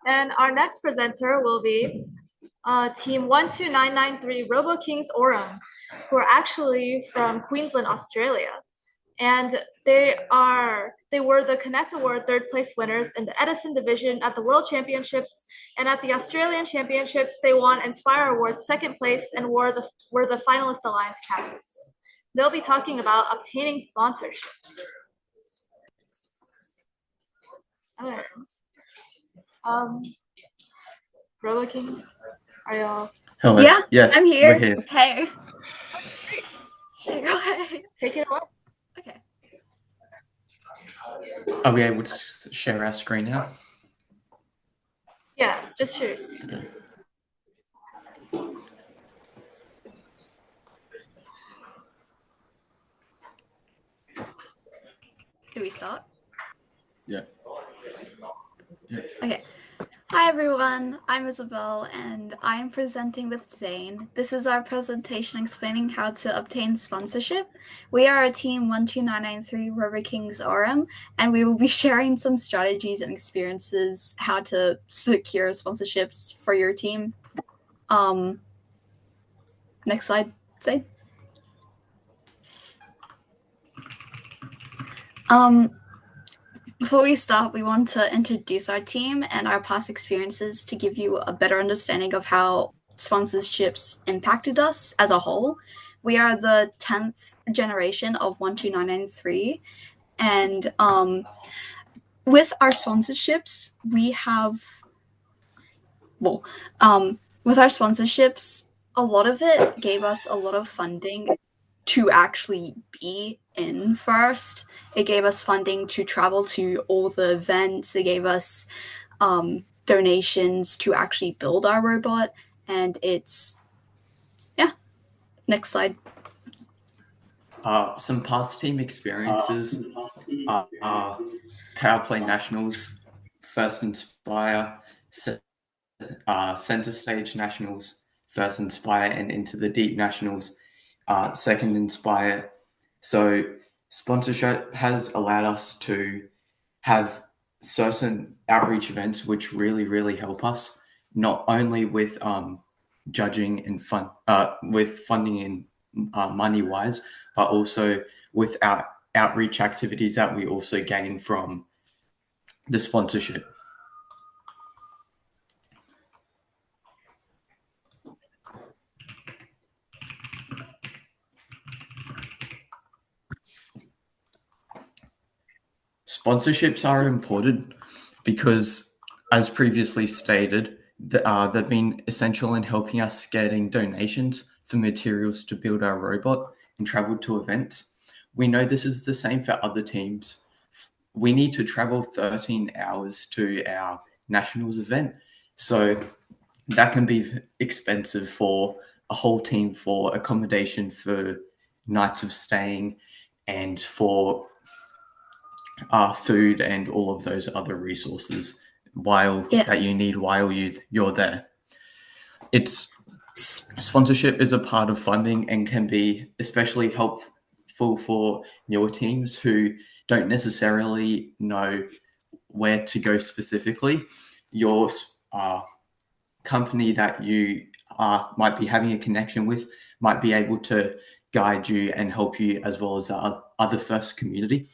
And our next presenter will be Team 12993 Robokings Aurum, who are actually from Queensland, Australia. And they were the Connect Award third place winners in the Edison division at the World Championships, and at the Australian Championships they won Inspire Award second place and were the finalist alliance captains. They'll be talking about obtaining sponsorship. Okay. Robo Kings, are y'all? Hello. Yeah, yes, I'm here. We're here. Hey. Hey, go ahead. Take it away. Okay. Are we able to share our screen now? Yeah, just share your screen. Okay. Do we start? Yeah. Okay. Hi everyone, I'm Isabel and I'm presenting with Zane. This is our presentation explaining how to obtain sponsorship. We are a team 12993 Robokings Aurum, and we will be sharing some strategies and experiences how to secure sponsorships for your team. Next slide, Zane. Before we start, we want to introduce our team and our past experiences to give you a better understanding of how sponsorships impacted us as a whole. We are the 10th generation of 12993, and with our sponsorships, with our sponsorships, a lot of it gave us a lot of funding to actually be in first. It gave us funding to travel to all the events. It gave us donations to actually build our robot. And next slide. Some past team experiences are Powerplay Nationals, First Inspire, Center Stage Nationals, First Inspire, and Into the Deep Nationals, Second Inspire. So sponsorship has allowed us to have certain outreach events which really help us, not only with judging and with funding and money wise, but also with our outreach activities that we also gain from the sponsorship. Sponsorships are important because, as previously stated, they've been essential in helping us getting donations for materials to build our robot and travel to events. We know this is the same for other teams. We need to travel 13 hours to our nationals event, so that can be expensive for a whole team, for accommodation, for nights of staying, and for food and all of those other resources that you need while you're there. Sponsorship is a part of funding and can be especially helpful for newer teams who don't necessarily know where to go specifically. Your company that you might be having a connection with might be able to guide you and help you, as well as the other first community.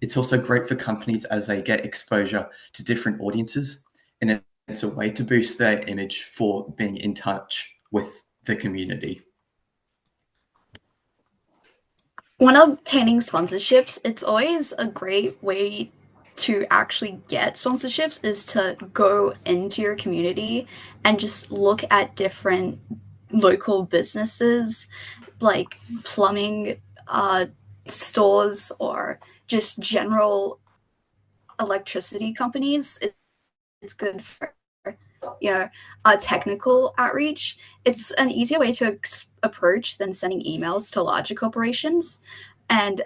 It's also great for companies as they get exposure to different audiences, and it's a way to boost their image for being in touch with the community. When obtaining sponsorships, it's always a great way to actually get sponsorships is to go into your community and just look at different local businesses like plumbing stores or just general electricity companies. It's good for technical outreach. It's an easier way to approach than sending emails to larger corporations, and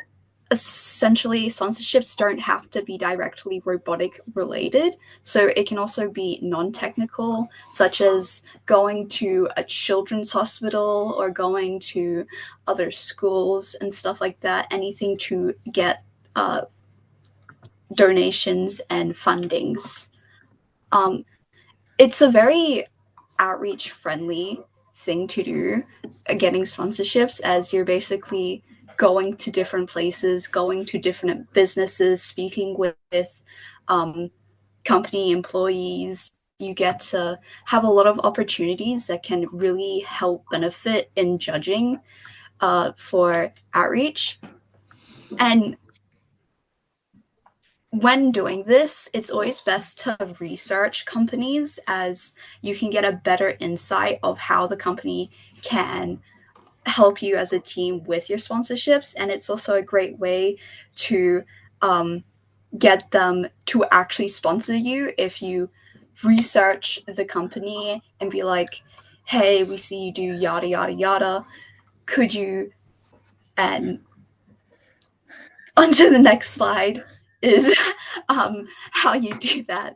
essentially sponsorships don't have to be directly robotic related, so it can also be non-technical, such as going to a children's hospital or going to other schools and stuff like that. Anything to get donations and fundings. it's a very outreach friendly thing to do, getting sponsorships, as you're basically going to different places, going to different businesses, speaking with company employees. You get to have a lot of opportunities that can really help benefit in judging for outreach. And when doing this, it's always best to research companies, as you can get a better insight of how the company can help you as a team with your sponsorships. And it's also a great way to get them to actually sponsor you if you research the company and be like, hey, we see you do yada, yada, yada. Could you? And onto the next slide is how you do that.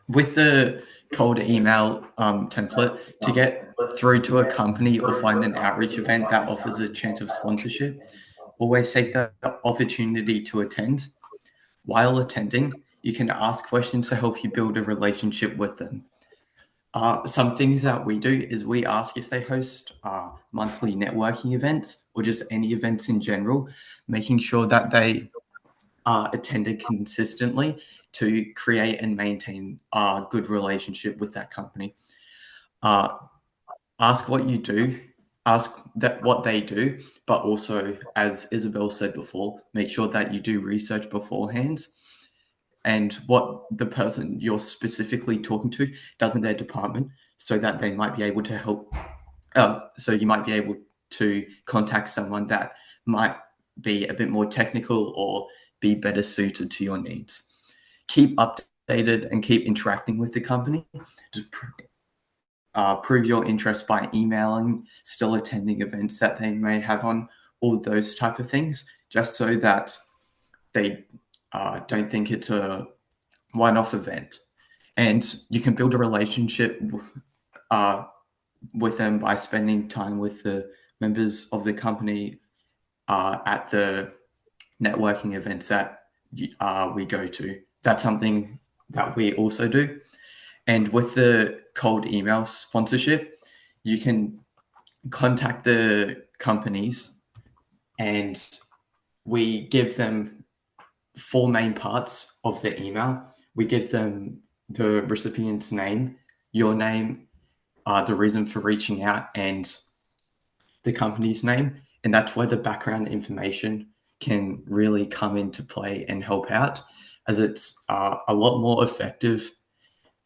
With the cold email template, to get through to a company or find an outreach event that offers a chance of sponsorship, always take the opportunity to attend. While attending, you can ask questions to help you build a relationship with them. Some things that we do is we ask if they host monthly networking events or just any events in general, making sure that they are attended consistently to create and maintain a good relationship with that company. Ask what you do, ask that what they do, but also, as Isabel said before, make sure that you do research beforehand and what the person you're specifically talking to does in their department, so that they might be able to help. So you might be able to contact someone that might be a bit more technical or be better suited to your needs. Keep updated and keep interacting with the company. Just prove your interest by emailing, still attending events that they may have on, all those type of things, just so that they don't think it's a one-off event. And you can build a relationship with them by spending time with the members of the company at the networking events that we go to. That's something that we also do. And with the cold email sponsorship, you can contact the companies and we give them 4 main parts of the email. We give them the recipient's name, your name, the reason for reaching out, and the company's name. And that's where the background information can really come into play and help out, as it's a lot more effective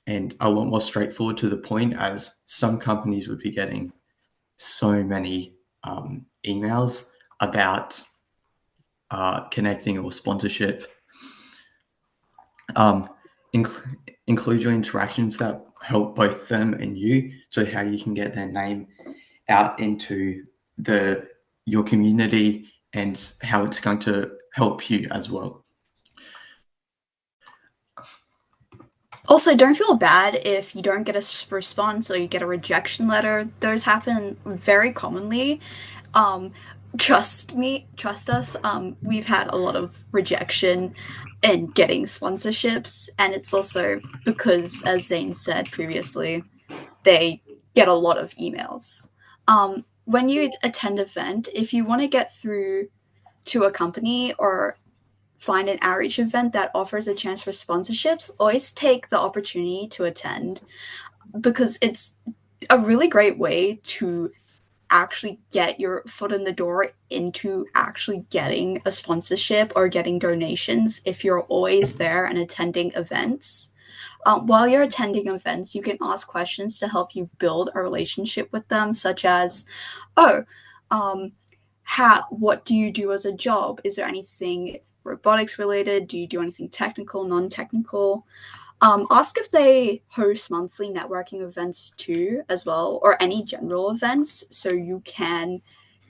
and a lot more straightforward to the point, as some companies would be getting so many emails about connecting or sponsorship. Include your interactions that help both them and you, so how you can get their name out into your community and how it's going to help you as well. Also, don't feel bad if you don't get a response or you get a rejection letter. Those happen very commonly. Trust us. We've had a lot of rejection in getting sponsorships, and it's also because, as Zane said previously, they get a lot of emails. When you attend an event, if you want to get through to a company or find an outreach event that offers a chance for sponsorships, always take the opportunity to attend, because it's a really great way to actually get your foot in the door into actually getting a sponsorship or getting donations if you're always there and attending events. While you're attending events, you can ask questions to help you build a relationship with them, such as, what do you do as a job? Is there anything robotics related? Do you do anything technical, non-technical? Ask if they host monthly networking events too, as well, or any general events, so you can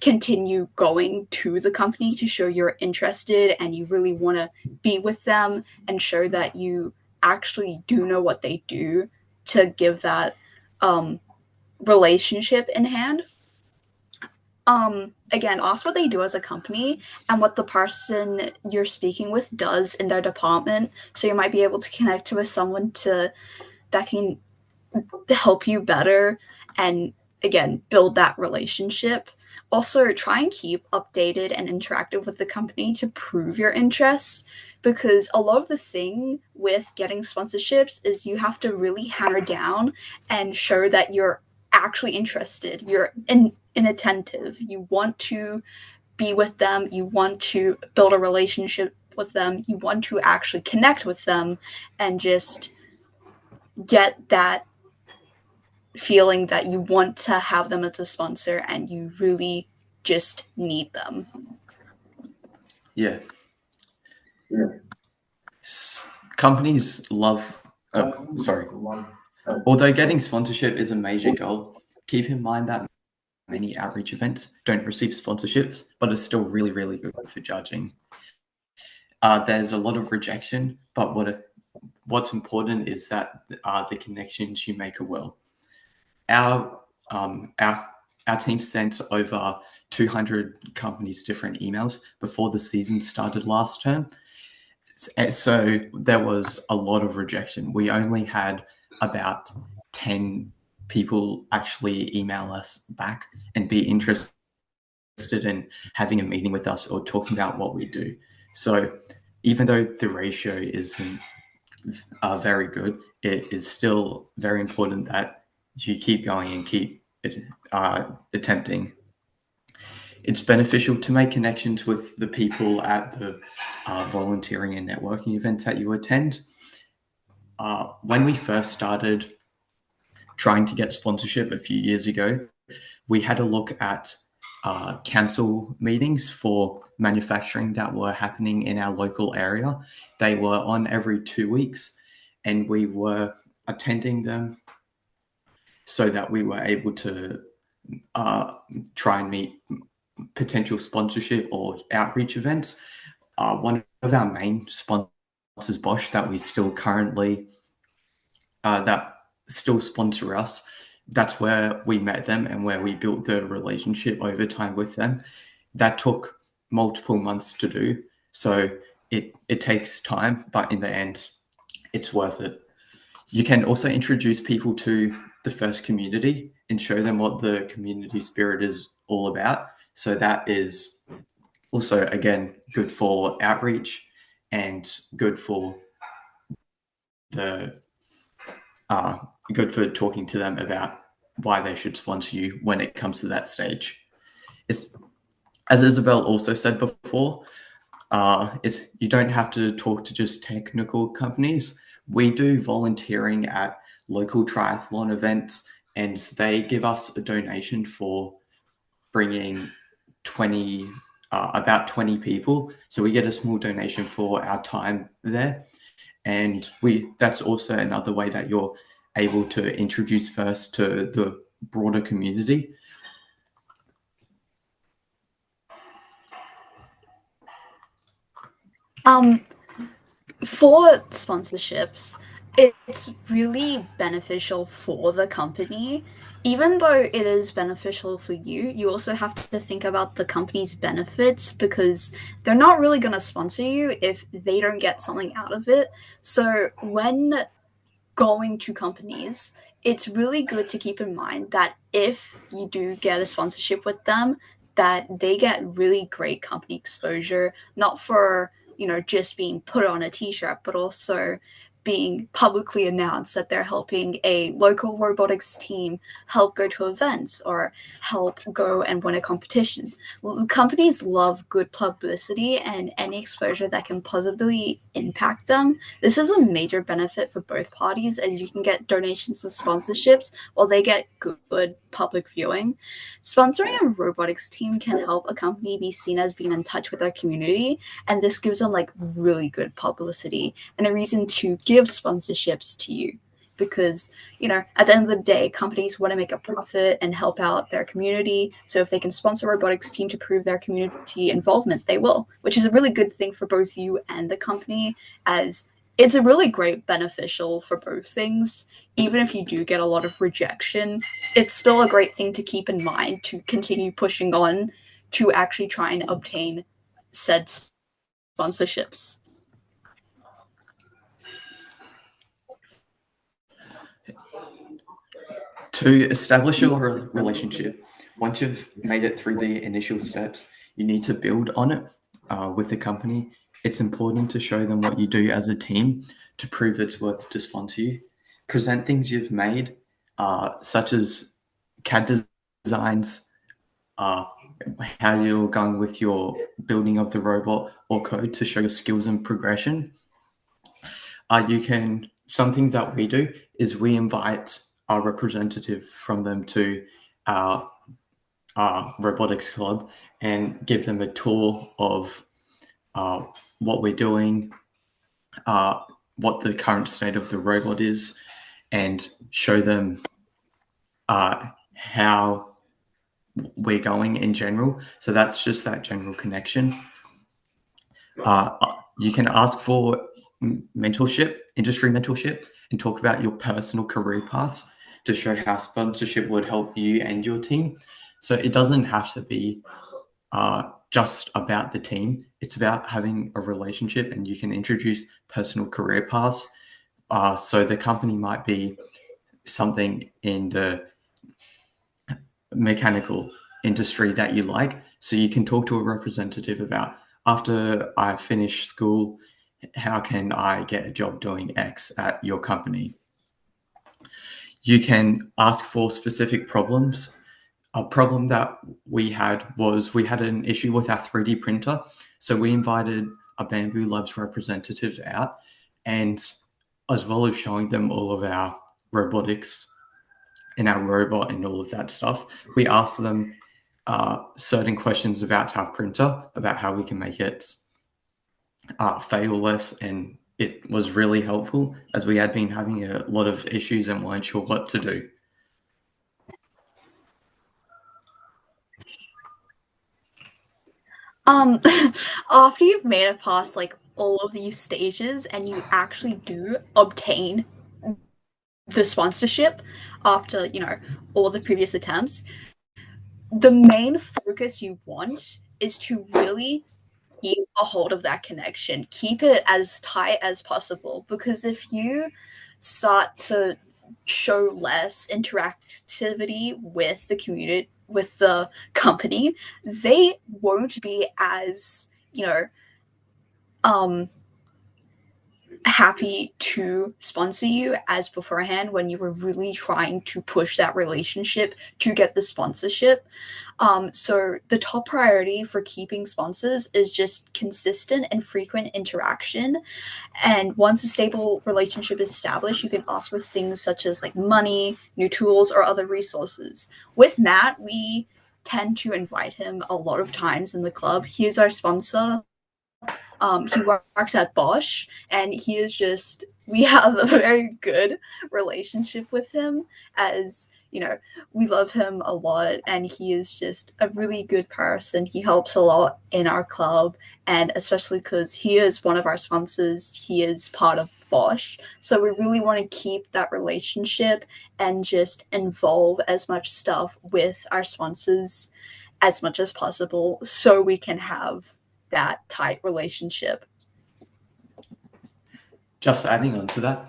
continue going to the company to show you're interested and you really want to be with them and show that you actually do know what they do, to give that relationship in hand. Again, ask what they do as a company and what the person you're speaking with does in their department, so you might be able to connect with someone to that can help you better and, again, build that relationship. Also, try and keep updated and interactive with the company to prove your interests, because a lot of the thing with getting sponsorships is you have to really hammer down and show that you're actually interested, you're inattentive, you want to be with them, you want to build a relationship with them, you want to actually connect with them and just get that feeling that you want to have them as a sponsor and you really just need them. Yeah. Companies love, although getting sponsorship is a major goal, keep in mind that many outreach events don't receive sponsorships, but are still really, really good for judging. There's a lot of rejection, but what's important is that the connections you make are well. Our team sent over 200 companies different emails before the season started last term. So there was a lot of rejection. We only had about 10 people actually email us back and be interested in having a meeting with us or talking about what we do. So even though the ratio isn't very good, it is still very important that you keep going and keep attempting. It's beneficial to make connections with the people at the volunteering and networking events that you attend. When we first started trying to get sponsorship a few years ago, we had a look at council meetings for manufacturing that were happening in our local area. They were on every 2 weeks, and we were attending them so that we were able to try and meet potential sponsorship or outreach events. One of our main sponsors, Bosch, that we still currently that still sponsor us, that's where we met them and where we built the relationship over time with them. That took multiple months to do, so it takes time, but in the end, it's worth it. You can also introduce people to the FIRST community and show them what the community spirit is all about. So that is also, again, good for outreach and good for good for talking to them about why they should sponsor you when it comes to that stage. It's, as Isabel also said before, you don't have to talk to just technical companies. We do volunteering at local triathlon events, and they give us a donation for bringing about 20 people. So we get a small donation for our time there. And that's also another way that you're able to introduce FIRST to the broader community. For sponsorships, it's really beneficial for the company. Even though it is beneficial for you, you also have to think about the company's benefits, because they're not really going to sponsor you if they don't get something out of it. So when going to companies, it's really good to keep in mind that if you do get a sponsorship with them, that they get really great company exposure, not for, just being put on a t-shirt, but also being publicly announced that they're helping a local robotics team help go to events or help go and win a competition. Companies love good publicity and any exposure that can positively impact them. This is a major benefit for both parties, as you can get donations and sponsorships while they get good public viewing. Sponsoring a robotics team can help a company be seen as being in touch with their community, and this gives them really good publicity and a reason to give sponsorships to you. Because, at the end of the day, companies want to make a profit and help out their community. So if they can sponsor a robotics team to prove their community involvement, they will, which is a really good thing for both you and the company, as it's a really great beneficial for both things. Even if you do get a lot of rejection, it's still a great thing to keep in mind to continue pushing on to actually try and obtain said sponsorships. To establish a relationship, once you've made it through the initial steps, you need to build on it with the company. It's important to show them what you do as a team to prove it's worth to sponsor you. Present things you've made, such as CAD designs, how you're going with your building of the robot or code to show your skills and progression. Some things that we do is we invite our representative from them to our robotics club and give them a tour of what we're doing, what the current state of the robot is, and show them how we're going in general. So that's just that general connection. You can ask for mentorship, industry mentorship, and talk about your personal career paths to show how sponsorship would help you and your team. So it doesn't have to be just about the team. It's about having a relationship, and you can introduce personal career paths. So the company might be something in the mechanical industry that you like. So you can talk to a representative about, after I finish school, how can I get a job doing X at your company? You can ask for specific problems. A problem that we had was we had an issue with our 3D printer. So we invited a Bamboo Labs representative out, and as well as showing them all of our robotics and our robot and all of that stuff, we asked them certain questions about our printer, about how we can make it fail less, and it was really helpful as we had been having a lot of issues and weren't sure what to do. After you've made it past like all of these stages and you actually do obtain the sponsorship after, you know, all the previous attempts, the main focus you want is to really keep a hold of that connection. Keep it as tight as possible, because if you start to show less interactivity with the community, with the company, they won't be as, you know, happy to sponsor you as beforehand when you were really trying to push that relationship to get the sponsorship. So the top priority for keeping sponsors is just consistent and frequent interaction. And once a stable relationship is established, you can ask for things such as like money, new tools, or other resources. With Matt, we tend to invite him a lot of times in the club. He is our sponsor. He works at Bosch, and he is just, we have a very good relationship with him, as, you know, we love him a lot, and he is just a really good person. He helps a lot in our club, and especially because he is one of our sponsors, he is part of Bosch. So we really want to keep that relationship and just involve as much stuff with our sponsors as much as possible so we can have that tight relationship. Just adding on to that,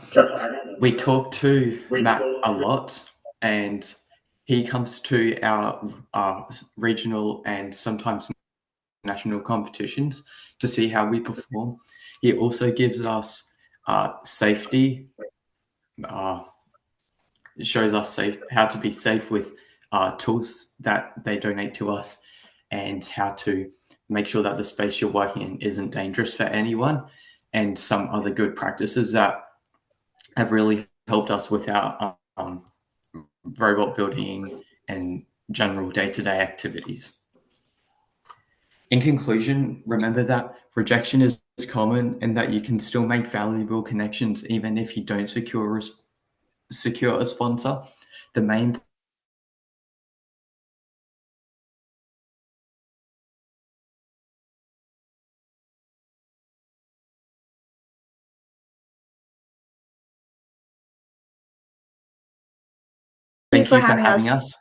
we talk to Matt a lot, and he comes to our regional and sometimes national competitions to see how we perform. He also gives us safety, shows us how to be safe with tools that they donate to us, and how to make sure that the space you're working in isn't dangerous for anyone, and some other good practices that have really helped us with our robot building and general day-to-day activities. In conclusion, remember that rejection is common and that you can still make valuable connections even if you don't secure a sponsor. The main Thank you for having us.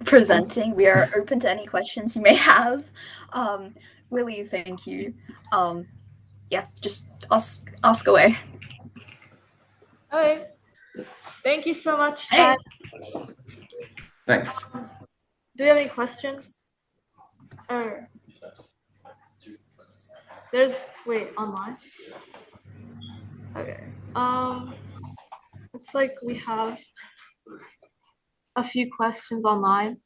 Presenting. We are open to any questions you may have. Really, thank you. Yeah, just ask away. Okay. Thank you so much, Hey. guys. Thanks. Do we have any questions? Or wait, online? Okay. It's like we have a few questions online.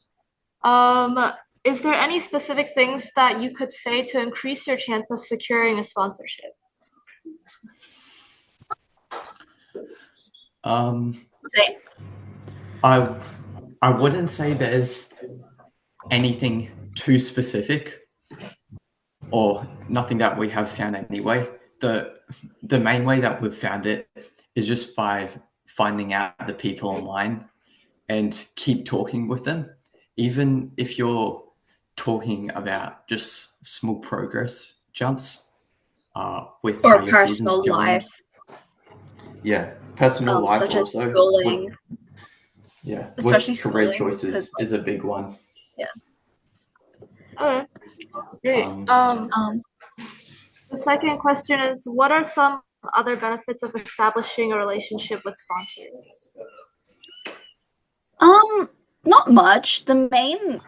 Is there any specific things that you could say to increase your chance of securing a sponsorship? Say. I wouldn't say there's anything too specific, or nothing that we have found anyway. The main way that we've found it is just by finding out the people online and keep talking with them. Even if you're talking about just small progress jumps with Or how your season's personal going. life. Yeah, personal life Such as also. schooling. Yeah, Especially with career schooling, choices is a big one. Yeah. Okay, great. The second question is, what are some other benefits of establishing a relationship with sponsors? Not much. The main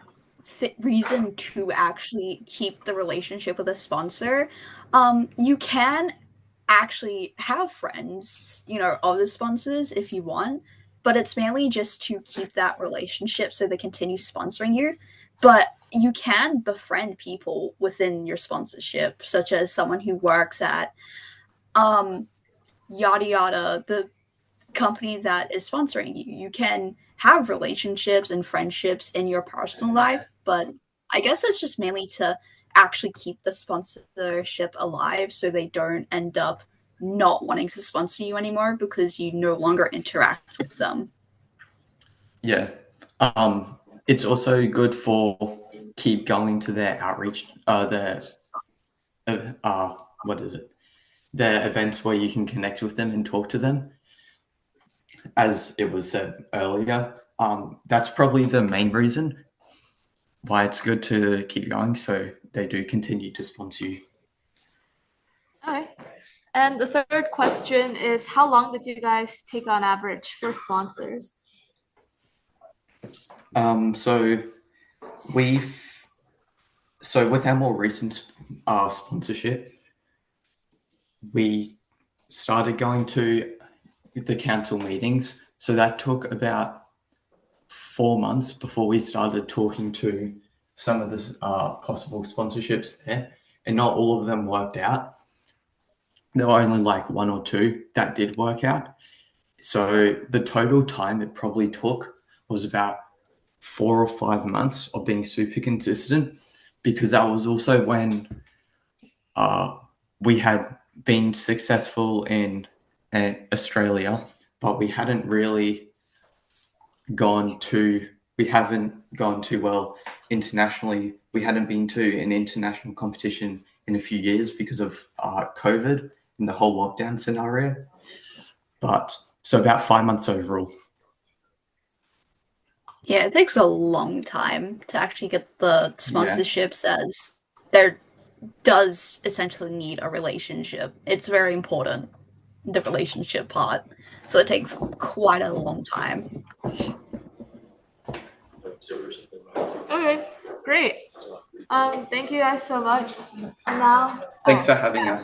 reason to actually keep the relationship with a sponsor, you can actually have friends, of the sponsors if you want, but it's mainly just to keep that relationship so they continue sponsoring you. But you can befriend people within your sponsorship, such as someone who works at yada yada, the company that is sponsoring you. You can have relationships and friendships in your personal life, but I guess it's just mainly to actually keep the sponsorship alive so they don't end up not wanting to sponsor you anymore because you no longer interact with them. Yeah. It's also good for keep going to their outreach, what is it? Their events where you can connect with them and talk to them. As it was said earlier, that's probably the main reason why it's good to keep going, so they do continue to sponsor you. Okay. And the third question is, how long did you guys take on average for sponsors? So with our more recent sponsorship, we started going to the council meetings. So that took about 4 months before we started talking to some of the possible sponsorships there, and not all of them worked out. There were only like one or two that did work out. So the total time it probably took was about 4 or 5 months of being super consistent, because that was also when we had been successful in Australia, but we haven't gone too well internationally. We hadn't been to an international competition in a few years because of COVID and the whole lockdown scenario. But so about 5 months overall. Yeah, it takes a long time to actually get the sponsorships, as there does essentially need a relationship. It's very important, the relationship part. So it takes quite a long time. Okay, great. Thank you guys so much. And now, Thanks for having us.